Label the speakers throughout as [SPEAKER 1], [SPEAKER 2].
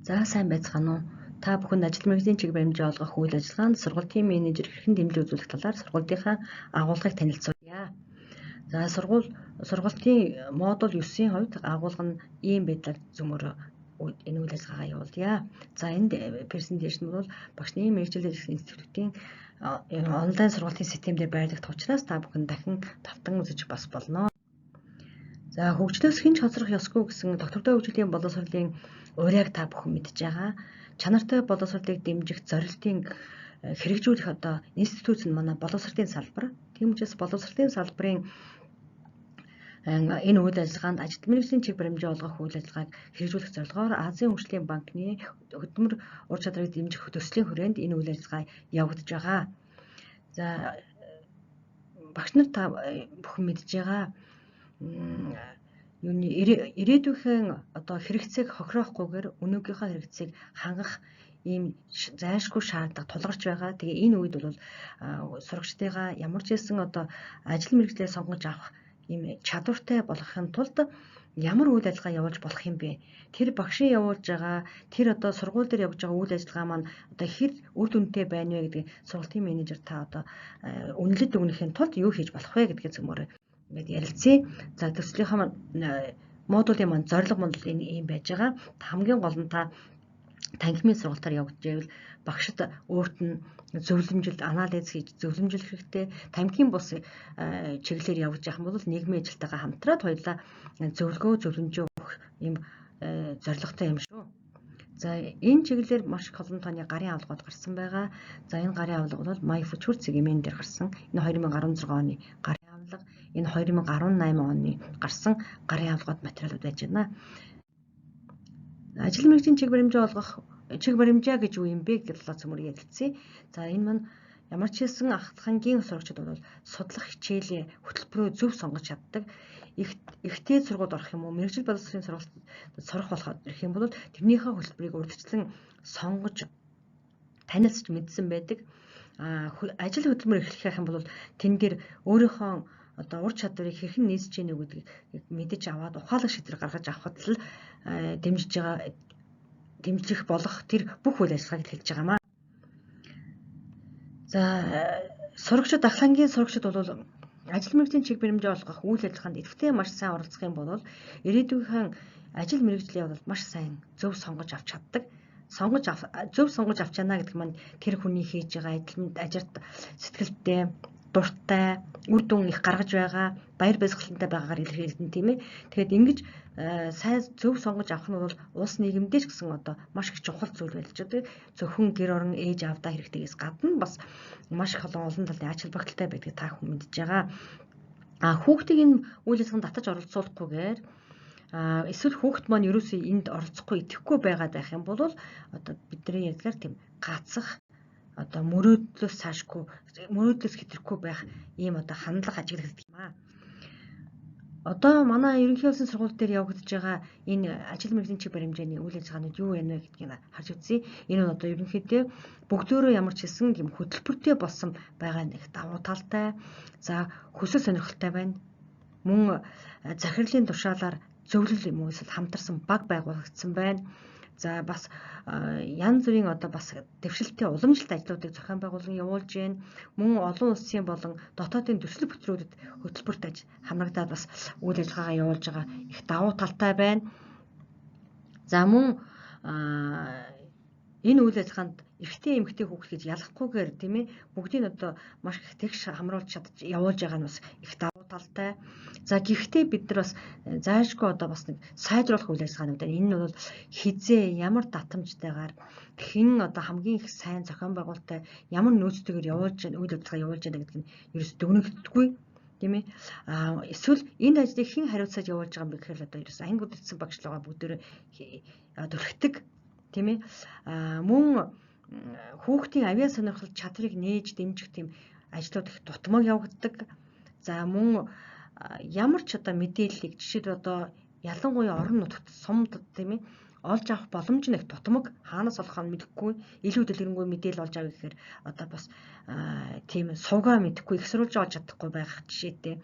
[SPEAKER 1] За сайн байцгаана уу? Та бүхэн ажил мэргэжлийн чиг баримжаа олгох үйл ажиллагаанд сургуулийн менежер хэрхэн дэмжлэг үзүүлэх талаар сургуулийнхаа агуулгыг танилцуулъя. За сургуулийн модуль 9-ийн хувьд агуулга нь ийм байдлаар зөмөр энэ үйл ажиллагаагаа явуулъя. За энд презентацийн бол багшны мэргэжлийн институтын онлайн сургуулийн системээр байрлагдах учраас та бүхэн дахин давтан үзэж бас болно. За хөгжлөөс хэн ч хоцрох ёсгүй гэсэн доктортой хөгжлийн боловсролын урайг та бүхэн мэдж байгаа. Чанартай боловсролыг дэмжих зорилтын хэрэгжүүлэх институт нь манай боловсролын салбар. Тийм учраас боловсролын салбарын энэ үйл ажиллагаанд ажил мэргэжлийн чиг баримжаа олгох үйл ажиллагааг хэрэгжүүлэх зорилгоор Азийн хөгжлийн банкны хөдөлмөр ур чадварыг дэмжих төслийн хүрээнд энэ үйл ажиллагаа явагдаж байгаа. За багш нар та бүхэн мэдж байгаа ирээдүйн хэрэгцээг хохироохгүйгээр өнөөгийнхөө хэрэгцээг хангах ийм зайлшгүй шаардлага тулгарч байгаа. Тэгээ энэ үед бол сурагчдыгаа ямар ч хэлсэн ажил мэргэжлээ сонгож авах ийм чадвартай болгохын тулд ямар үйл ажиллагаа явуулж болох юм бэ? Тэр багшийн явуулж байгаа тэр сургууль дээр явж байгаа үйл ажиллагаа маань хэр үр дүнтэй байна вэ гэдгийг сургуулийн менежер та үнэлэлт өгнөхийн тулд юу хийж болох вэ гэдгийг зөмөр ингээд ярилцъя. За төслийнхаа модулийн маань зорилго энэ ийм байж байгаа. Хамгийн гол нь та танхимын сургалтаар явагдаж байвал багшд өөрт нь зөвлөмжил анализ хийж зөвлөмжлөх хэрэгтэй. Танхимын бус чиглэлээр явж явах юм бол нийгмийн ажилтайгаа хамтраад хоёулаа зөвлөмжөө өгөх ийм зорилготой юм шүү. За энэ чиглэлээр маш их олон тооны гарын авлагууд гарсан байгаа. За энэ гарын авлага бол My Future цэгийн дээр гарсан. Энэ 2016 оны гарын авлага, энэ 2018 оны гарсан гарын авлагууд материалууд байж байна. Ажил мэргэжлийн чиг баримжаа олгох чиг баримжаа гэж юу юм бэ гэж цөмөр ярилцъя. За энэ маань ямар ч хэлсэн ахлахангийн сурагчид бол судлах хичээлийн хөтөлбөрөө зөв сонгож чаддаг. Ихтэй сургууль орох юм уу, мэргэжил боловсролын сургуульд сурах болоход ирэх юм бол тэрнийхээ хөтөлбөрийг урьдчилан сонгож танилцж мэдсэн байдаг. Ажил хөдөлмөр эхлэх юм бол тэн дээр өөрийнхөө ур чадварыг хэрхэн нийцэж гинэ гэдгийг мэдэж аваад ухаалаг шийдвэр гаргаж авахд л дэмжих болох тэр бүх үйл ажиллагааг хэлж байгаамаа. За сурагчид ахлахангийн сурагчид бол ажил мэргэжлийн чиг баримжаа олгох үйл ажиллагаанд идэвхтэй маш сайн оролцох юм бол ирээдүйн ажил мэргэжлээ бол маш сайн зөв сонгож авч чаддаг. Зөв сонгож авч яана гэдэг маань тэр хүний хийж байгаа ажилд сэтгэлтэй, дуртай, үр дүн их гаргаж байгаа, баяр баясгалантай байгаагаар илэрхийлэн тийм ээ. Тэгэхээр ингэж сайн зөв сонгож авах нь бол улс нийгэмдээ ч гэсэн маш их чухал зүйл болж байгаа. Зөвхөн гэр орон ээж аавдаа хэрэгтэйгээс гадна бас маш их олон талын ач холбогдолтой байдгийг та бүхэн мэдж байгаа. Хүүхдийг энэ үйл ажиллагаанд татаж оролцуулахгүйгээр эсвэл хүүхд маань ерөөсөө энд оролцохгүй идэхгүй байгаад байх юм бол бидний ярьдгаар тийм гацах мөрөөдлөөс хэтрэхгүй байх ийм хандлага ажиглагддаг юм аа. Манай ерөнхий улсын сургууль дээр явагдаж байгаа энэ ажил мэргэжлийн чиг баримжааны үйл ажиллагаанууд юу вэ гэдгийг харж үзье. Энэ нь ерөнхийдөө бүгдөө ямар ч хэлсэн тийм хөтөлбөртэй болсон байгаа нэг давуу талтай. За хүсэл сонирхолтой байна. Мөн захирлын тушаалаар зөвлөл юм уу эсвэл хамтарсан баг байгуулагдсан байна. За бас янз бүрийн бас дэвшилттэй уламжлалт ажлуудыг зохион байгуулан явуулж байна. Мөн олон улсын болон дотоодын төсөл бүтрүүдэд хөтөлбөрт хамрагдаад бас үйл ажиллагаагаа явуулж байгаа их давуу талтай байна. За мөн энэ үйл ажиллагаанд эрэгтэй эмэгтэй хүүхэд гэж ялахгүйгээр тийм ээ бүгдийг маш их тэгш хамруулж чадж явуулж байгаа нь бас их давуу талтай. За гэхдээ бид нар бас заашгүй бас нэг сайжруулах үйл ажиллагаанууд байна. Энэ нь бол хизээ ямар татамжтайгаар хэн хамгийн их сайн зохион байгуулалттай ямар нөөцтэйгээр үйл ажиллагаа явуулж байна гэдэг нь ерөөс дүгнэгддэггүй тийм ээ. Эсвэл энэ ажлыг хэн хариуцаад явуулж байгаа юм бэ гэхээр ерөөс анги бүдэгдсэн багшлага бүгдөө төлөвлөдөг тийм ээ. Мөн хүүхдийн авиа сонирхол чадрыг нээж дэмжих тийм ажлууд их дутмаг явагддаг. За мөн ямар ч мэдээллийг жишээд ялангуяа орон нутагт сумд тийм ээ олж авах боломж нь их дутмаг, хаанаас олох нь мэдэхгүй, илүү дэлгэрэнгүй мэдээлэл олж авах гэхээр бас тийм суугаа мэдэхгүй их сурвалж олж чадахгүй байх жишээтэй.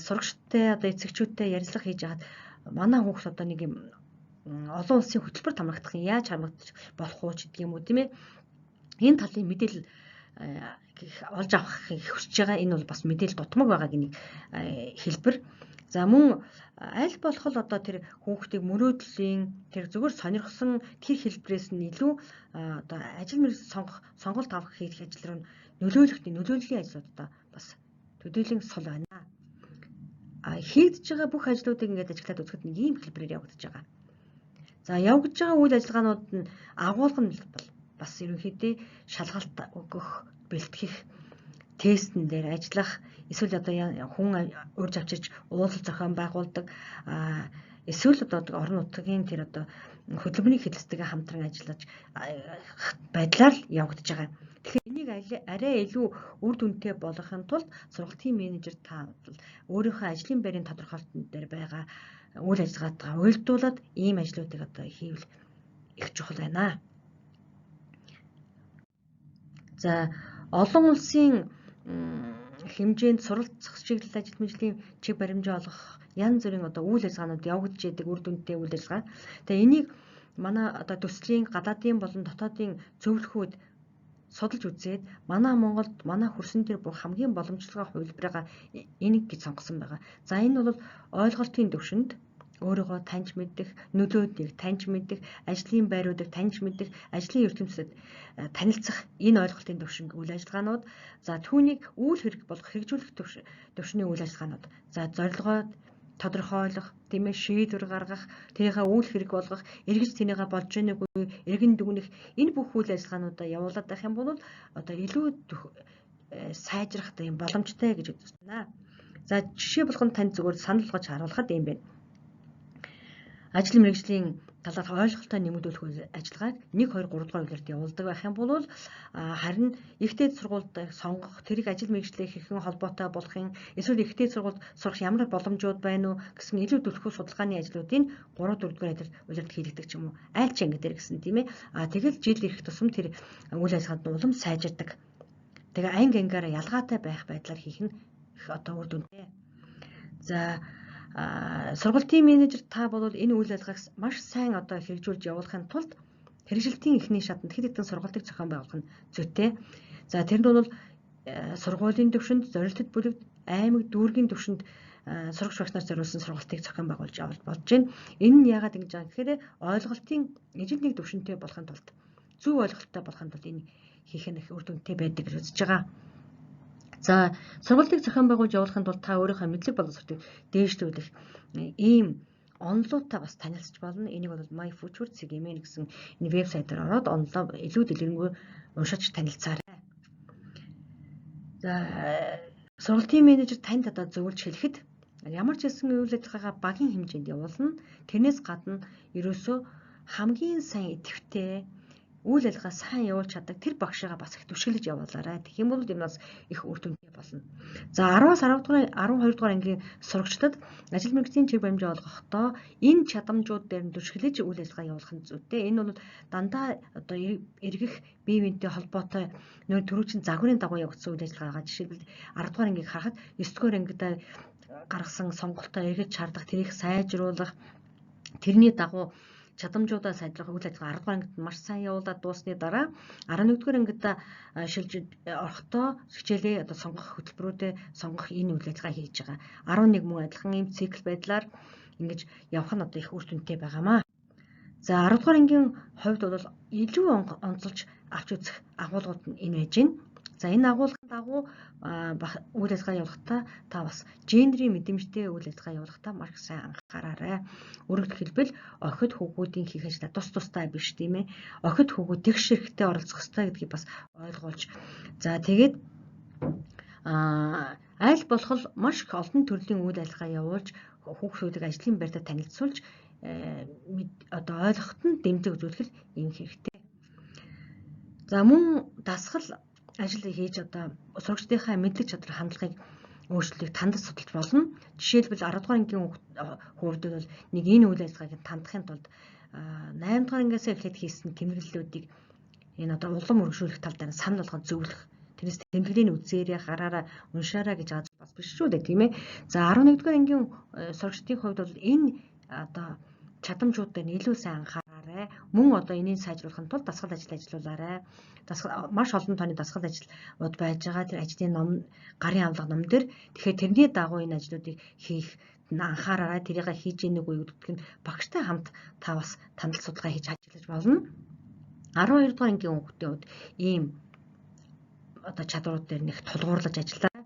[SPEAKER 1] Сурагчтай эцэгчүүдтэй ярилцлага хийж хаад манай хүүхд нэг юм олон улсын хөтөлбөр хамрагдах нь яаж хамрагдаж болох уу ч гэдэг юм уу тийм ээ. Энэ талын мэдээлэл олж авахыг хүсэж байгаа. Энэ бол бас мэдээлэл дутмаг байгаагийн нэг хэлбэр. За мөн аль болох л одоо тэр хүүхдийг мөрөөдлийн тэр зүгээр сонирхсон тэр хэлбэрээс нь илүү одоо ажил мэргэжил сонголт авах хийх ажил руу нөлөөллийн ажлуудаа бас төдийлөн сул байна. Хийгдэж байгаа бүх ажлуудыг ингээд ажиглаад үзэхэд нэг ийм хэлбэрээр явагдаж байгаа. За явагдаж байгаа үйл ажиллагаанууд нь агуулга нь бол бас ерөнхийдөө шалгалт өгөх, бэлтгэх, тестэн дээр ажиллах, эсвэл одоо хүн урьж авчирч уулзалт зохион байгуулдаг, эсвэл одоо орон нутгийн тэр одоо хөдөлмөрийн хэлэлцээгээ хамтран ажиллаж байдлаар л явагдаж байгаа. Тэгэхээр энийг арай илүү үр дүнтэй болгохын тулд сургалтын менежер та өөрийнхөө ажлын байрын тодорхойлолтын дээр байгаа үйл ажиллагаатай уялдуулаад ийм ажлуудыг одоо хийвэл их чухал байна. За олон улсын хэмжээнд суралцах чиглэл ажил мэргэжлийн чиг баримжаа олгох янз бүрийн одоо үйл ажиллагаанууд явагдаж байдаг үр дүнтэй үйл ажиллагаа. Тэгээ энийг манай одоо төслийн гадаадын болон дотоодын зөвлөхүүд судалж үзээд манай Монголд манай хөрсөн дээр бүх хамгийн боломжтой хувилбараа энийг гэж сонгосон байгаа. За энэ бол ойлголтын төвшөнд өөрийгөө таньж мэдэх, нөлөөдийг таньж мэдэх, ажлын байруудыг таньж мэдэх, ажлын ертөнцид танилцах энэ ойлголтын төвшинг үйл ажиллагаанууд. За түүнийг үйл хэрэг болгох хэрэгжүүлэх төвшний үйл ажиллагаанууд. За зорилгоо тодорхойлох, тийм ээ шийдвэр гаргах, тэрийгээ үйл хэрэг болгох, эргэж тэрийгээ болж байгааг үгүй, эргэн дүгнэх энэ бүх үйл ажиллагаануудаа явуулаад байх юм бол одоо илүү сайжрах юм боломжтой гэж үзэж байна. За жишээ болгон танд зөвхөн санал болгож харуулхад юм байна. Ажил мэргэжлийн талаарх ойлголтоо нэмэгдүүлэх үйл ажиллагааг 1, 2, 3 дугаар үйлрэлд явуулдаг байх юм бол харин ихтэй сургуульд сонгох, тэрийг ажил мэргэжлээ хэрхэн холбоотой болгохын, эсвэл ихтэй сургуульд сурах ямар боломжууд байна уу гэсэн илүү түлхүү судалгааны ажлуудыг 3, 4 дугаар үйлрэлд хийлгдэг ч юм уу. Аль ч ангидэр гэсэн тийм ээ. Тэгэл жил ирэх тусам тэр үйл ажиллагаанд нь улам сайжирдаг. Тэгээ анги ангиараа ялгаатай байх байдлаар хийх нь их одоо үр дүнтэй. За сургалтын менежер та бол энэ үйл ажиллагааг маш сайн одоо хэрэгжүүлж явуулахын тулд хэрэгжилтийн эхний шатанд хэд хэдэн сургалтыг зохион байгуулах нь зүйтэй. За тэрэнд бол сургуулийн төвшөнд, зорилтод бүлэгт, аймаг, дүүргийн төвшөнд сурагч багш нар зориулсан сургалтыг зохион байгуулж явуулж болж байна. Энэ нь яагаад ингэж байгаа гэхээр ойлголтын ижил нэг төвшөнтэй болохын тулд, зөв ойлголттой болохын тулд энэ хийх нь их үр дүнтэй байдаг гэж үзэж байгаа. За сургалтыг зохион байгуулж явуулахын тулд та өөрийнхөө мэдлэг боловсролыг дээшлүүлэх ийм онолуудтай бас танилцж болно. Энийг бол My Future CGM гэсэн энэ вебсайтаар ороод онолоо илүү дэлгэрэнгүй уншиж танилцаарай. За сургалтын менежер танд одоо зөвлөж хэлэхэд ямар ч хэлсэн үйл ажиллагаагаа багийн хэмжээнд явуулна. Тэрнээс гадна ерөөсөө хамгийн сайн идэвхтэй үйл ажиллагаа сайн явуулж чаддаг тэр багшаа бас их түшиглэж явуулаарай. Тэгэх юм бол энэ бас их үр дүнтэй болно. За 10-аас 12 дугаар ангийн сурагчдад ажил мэргэжлийн чиг баримжаа олгохдоо энэ чадамжууд дээр нь түшиглэж үйл ажиллагаа явуулах нь зүйтэй. Энэ бол дандаа одоо эргэх бие биентэй холбоотой нөр төрүүчийн загварын дагуу явагдсан үйл ажиллагаагаа жишээлбэл 10 дугаар ангийг харахад 9 дугаар ангидаа гаргасан сонголтоо эргэж шаардах, тэрийг сайжруулах, тэрний дагуу чадамжуудаа сайжруулах үйл ажиллагаа 10 дугаар ангид маш сайн явуулаад дуусны дараа 11 дугаар ангидаа шилжиж орохдоо хичээлээ одоо сонгох хөтөлбөрүүдэд сонгох энэ үйл ажиллагаа хийж байгаа. 11 мөн адилхан ийм цикл байдлаар ингэж явах нь одоо их үр дүнтэй байгаамаа. За 10 дугаар ангийн хувьд бол илүү онцолж авч үзэх агуулгууд нь энэ байж байна. За энэ агуулгын дагуу үйл ажиллагаа явуулахдаа та бас гендерийн мэдрэмжтэй үйл ажиллагаа явуулахдаа маш сайн анхаараарай. Өөрөөр хэлбэл охид хүүгүүдийн хийх ажлаа тусдаа биш тийм ээ. Охид хүүгүүд тэгш хэрэгтэй оролцох ёстой гэдгийг бас ойлгуулж. За тэгээд аль болох маш их олон төрлийн үйл ажиллагаа явуулж хүүхдүүдийг ажлын байртаа танилцуулж одоо ойлгоход нь дэмжлэг үзүүлэх юм хэрэгтэй. За мөн дасгал ажил хийж одоо сурагчдынхаа мэдлэг чадвар хандлагыг өөрчлөлтийг тандаж судалж болно. Жишээлбэл 10 дугаар ангийн хүүхдүүд бол нэг энэ үйл ажиллагааг тандахын тулд 8 дугаар ангиас эхлээд хийсэн тэмдэглэлүүдийг энэ одоо улам өргөжүүлэх тал дээр санал болгоод зөвлөх. Тэрнээс тэмдэглэлийн үзээрээ хараараа уншаараа гэж байгаа бас биш шүү дээ тийм ээ. За 11 дугаар ангийн сурагчдын хувьд бол энэ одоо чадамжууд дээр илүү сайн анхаараарай. Мөн одоо энийг сайжруулахын тулд дасгал ажил ажиллуулаарай. Маш олон тооны дасгал ажлууд байж байгаа. Тэр ажлын ном, гарын авлага ном дээр тэгэхээр тэрний дагуу энэ ажлуудыг хийх анхаараарай. Тэрийг хийж ийнэг үү гэдэгт нь багштай хамт та бас тандал судалгаа хийж ажиллаж болно. 12 дугаар ангийн хүүхдийн хувьд ийм одоо чадварууд дээр нэг тулгуурлаж ажиллаа.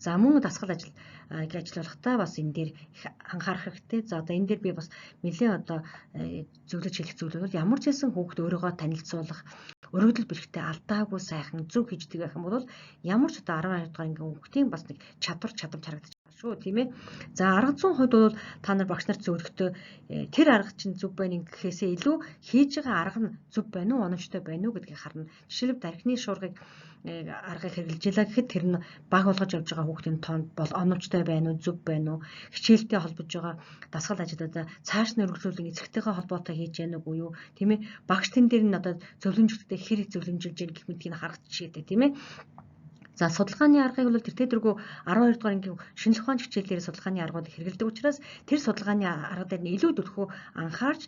[SPEAKER 1] За мөн дасгал ажиллуулахдаа бас энэ дээр их анхаарах хэрэгтэй. За одоо энэ дээр би бас нэлээд одоо зөвлөж хэлэх зүйл бол ямар ч хэлсэн хүүхд өөрийгөө танилцуулах, өргөдөл бэлэгтээ алдаагүй сайхан зөв хийждэг байх юм бол ямар ч одоо 12 дугаар ангийн хүүхдийн бас нэг чадамж харагдаж байгаа шүү, тийм ээ. За арга зүйн хувьд бол та нар багш нарт зөвлөхдөө тэр арга чинь зөв байна гэхээсээ илүү хийж байгаа арга нь зөв байна уу, оновчтой байна уу гэдгийг харна. Жишээлбэл тархины шуургыг аргыг хэрэгжилж илаа гэхэд тэр нь баг болгож явж байгаа хүүхдийн тоонд бол оновчтой байна уу, зөв байна уу, хичээлтэй холбож байгаа дасгал ажлуудаа цааш нь өргөжлүүлэн эцэгтэйгээ холбоотой хийж яах нүг үү, тийм ээ. Багш тэн дээр нь одоо зөвлөмжлөлтөд хэрэг зөвлөмжилж яах гэх мэтгийг харагдаж шийдэ, тийм ээ. За судалгааны аргыг бол тэр тэргүй 12 дугаар ангийн шинжлэх ухааны хичээлээр судалгааны аргууд хэрэгэлдэг учраас тэр судалгааны арга дээр нь илүү төлхөө анхаарч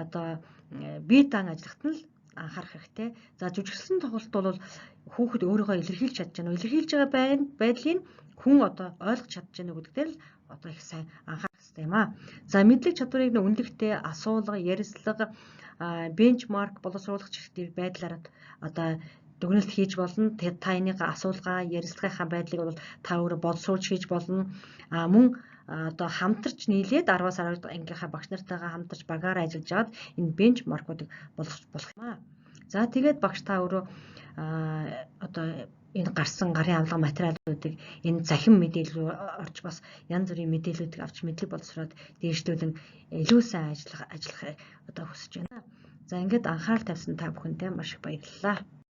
[SPEAKER 1] одоо бие даан ажиллахад нь л анхаарах хэрэгтэй. За жүжигсэн тоглолт бол хүүхэд өөрийгөө илэрхийлж чадж байна уу? Илэрхийлж байгаа байдлыг хүн одоо ойлгож чадж байна уу гэдэг дээр л одоо их сайн анхаарах хэрэгтэй юм аа. За мэдлэг чадварыг үнэлэхдээ асуулга, ярилцлага, бенчмарк боловсруулах чиглэлээр байдлаар одоо дүгнэлт хийж болно. Та энийг асуулгаа, ярилцлагынхаа байдлыг бол та өөрөө боловсруулж хийж болно. Мөн одоо хамтарч нийлээд 10-аас 12 ангийнхаа багш нартайгаа хамтарч багаараа ажиллаж аваад энэ бенчмаркуудыг болох юм аа. За тэгээд багш та өөрөө одоо энэ гарсан гарын авлага материалуудыг энэ захин мэдээлэл орж бас янз бүрийн мэдээллүүдийг авч мэдлэг боловсроод дээшлүүлэн илүү сайн ажиллах одоо хүсэж байна. За ингээд анхаарал тавьсан та бүхэндээ маш их баярлалаа.